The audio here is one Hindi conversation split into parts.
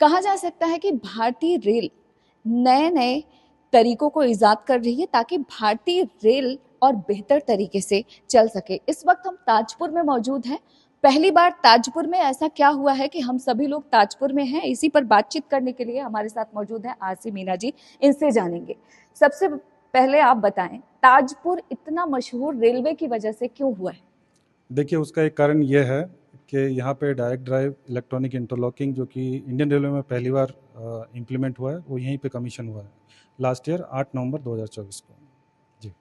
कहा जा सकता है कि भारतीय रेल नए नए तरीकों को ईजाद कर रही है ताकि भारतीय रेल और बेहतर तरीके से चल सके। इस वक्त हम ताजपुर में मौजूद हैं। पहली बार ताजपुर में ऐसा क्या हुआ है कि हम सभी लोग ताजपुर में हैं, इसी पर बातचीत करने के लिए हमारे साथ मौजूद हैं आरसी मीना जी। इनसे जानेंगे। सबसे पहले आप बताएं, ताजपुर इतना मशहूर रेलवे की वजह से क्यों हुआ है? देखिए, उसका एक कारण यह है कि यहाँ पे डायरेक्ट ड्राइव इलेक्ट्रॉनिक इंटरलॉकिंग जो कि इंडियन रेलवे में पहली बार इम्प्लीमेंट हुआ है, वो यहीं पे कमीशन हुआ है लास्ट ईयर 8 नवंबर 2024 को। जी,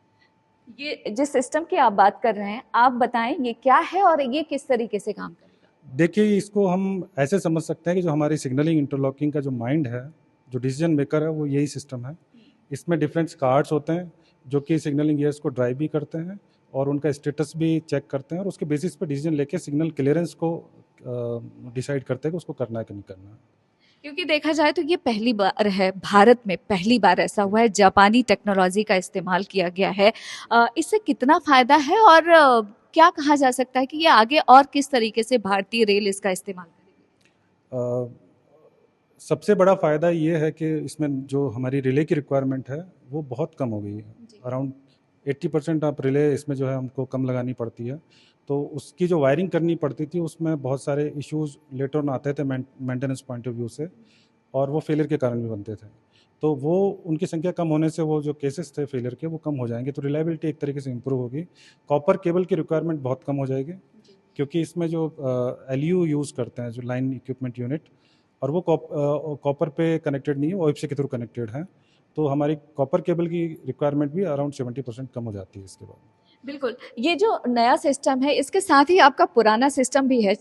ये जिस सिस्टम की आप बात कर रहे हैं, आप बताएं ये क्या है और ये किस तरीके से काम करेगा? देखिए, इसको हम ऐसे समझ सकते हैं कि जो हमारी सिग्नलिंग इंटरलॉकिंग का जो माइंड है, जो डिसीजन मेकर है, वो यही सिस्टम है। इसमें डिफरेंट कार्ड्स होते हैं जो कि सिग्नलिंग ईयर्स को ड्राइव भी करते हैं और उनका स्टेटस भी चेक करते हैं और उसके बेसिस पे डिसीजन लेके सिग्नल क्लियरेंस को डिसाइड करते हैं कि उसको करना है कि नहीं करना है। क्योंकि देखा जाए तो ये पहली बार है, भारत में पहली बार ऐसा हुआ है, जापानी टेक्नोलॉजी का इस्तेमाल किया गया है। इससे कितना फायदा है और क्या कहा जा सकता है कि ये आगे और किस तरीके से भारतीय रेल इसका इस्तेमाल करेगी? अ, सबसे बड़ा फ़ायदा ये है कि इसमें जो हमारी रिले की रिक्वायरमेंट है वो बहुत कम हो गई है। अराउंड 80% आप रिले इसमें जो है हमको कम लगानी पड़ती है। तो उसकी जो वायरिंग करनी पड़ती थी उसमें बहुत सारे इश्यूज लेटर ऑन आते थे मेंटेनेंस पॉइंट ऑफ व्यू से, और वो फेलियर के कारण भी बनते थे। तो वो उनकी संख्या कम होने से वो जो केसेस थे फेलियर के वो कम हो जाएंगे, तो रिलायबिलिटी एक तरीके से इंप्रूव होगी। कॉपर केबल की रिक्वायरमेंट बहुत कम हो जाएगी क्योंकि इसमें जो एलयू यूज़ करते हैं, जो लाइन इक्विपमेंट यूनिट, और वो कॉपर पे कनेक्टेड नहीं है, वो OFC के थ्रू कनेक्टेड है। तो हमारी कॉपर केबल की रिक्वायरमेंट भी अराउंड 70% कम हो जाती है इसके बाद। बिल्कुल। ये जो नया सिस्टम है, इसके साथ ही आपका पुराना सिस्टम भी है।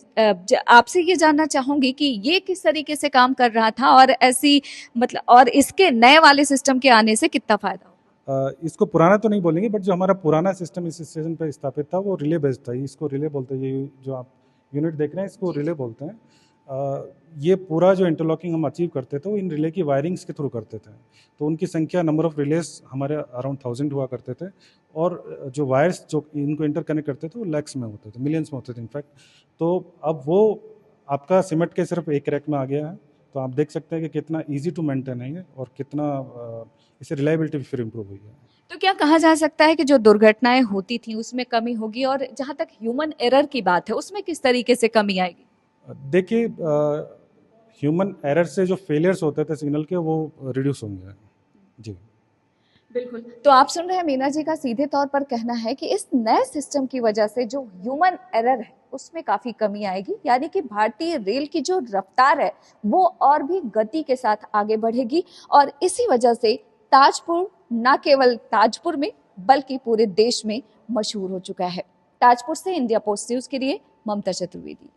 आपसे ये जानना चाहूंगी कि ये किस तरीके से काम कर रहा था और ऐसी मतलब और इसके नए वाले सिस्टम के आने से कितना फायदा हुआ? इसको पुराना तो नहीं बोलेंगे, बट जो हमारा पुराना सिस्टम इस स्टेशन पर स्थापित था वो रिले बेस्ड था। इसको रिले बोलते हैं, ये जो आप यूनिट देख रहे हैं इसको रिले बोलते हैं। ये पूरा जो इंटरलॉकिंग हम अचीव करते थे वो इन रिले की वायरिंग्स के थ्रू करते थे। तो उनकी संख्या, नंबर ऑफ रिलेज हमारे अराउंड 1000 हुआ करते थे, और जो वायर्स जो इनको इंटरकनेक्ट करते थे वो लैक्स में होते थे, मिलियंस में होते थे इनफैक्ट। तो अब वो आपका सिमट के सिर्फ एक रैक में आ गया है। तो आप देख सकते हैं कि कितना ईजी टू मेंटेन है ये, और कितना इससे रिलायबिलिटी भी फिर इम्प्रूव हुई है। तो क्या कहा जा सकता है कि जो दुर्घटनाएं होती थी उसमें कमी होगी और जहां तक ह्यूमन एरर की बात है उसमें किस तरीके से कमी आएगी? देखिए, ह्यूमन एरर से जो फेलियर्स होते थे सिग्नल के वो रिड्यूस होंगे। जी, बिल्कुल। तो आप सुन रहे हैं मीना जी का सीधे तौर पर कहना है कि इस नए सिस्टम की वजह से जो ह्यूमन एरर है उसमें काफी कमी आएगी, यानी कि भारतीय रेल की जो रफ्तार है वो और भी गति के साथ आगे बढ़ेगी। और इसी वजह से ताजपुर न केवल ताजपुर में बल्कि पूरे देश में मशहूर हो चुका है। ताजपुर से इंडिया पोस्ट न्यूज के लिए ममता चतुर्वेदी।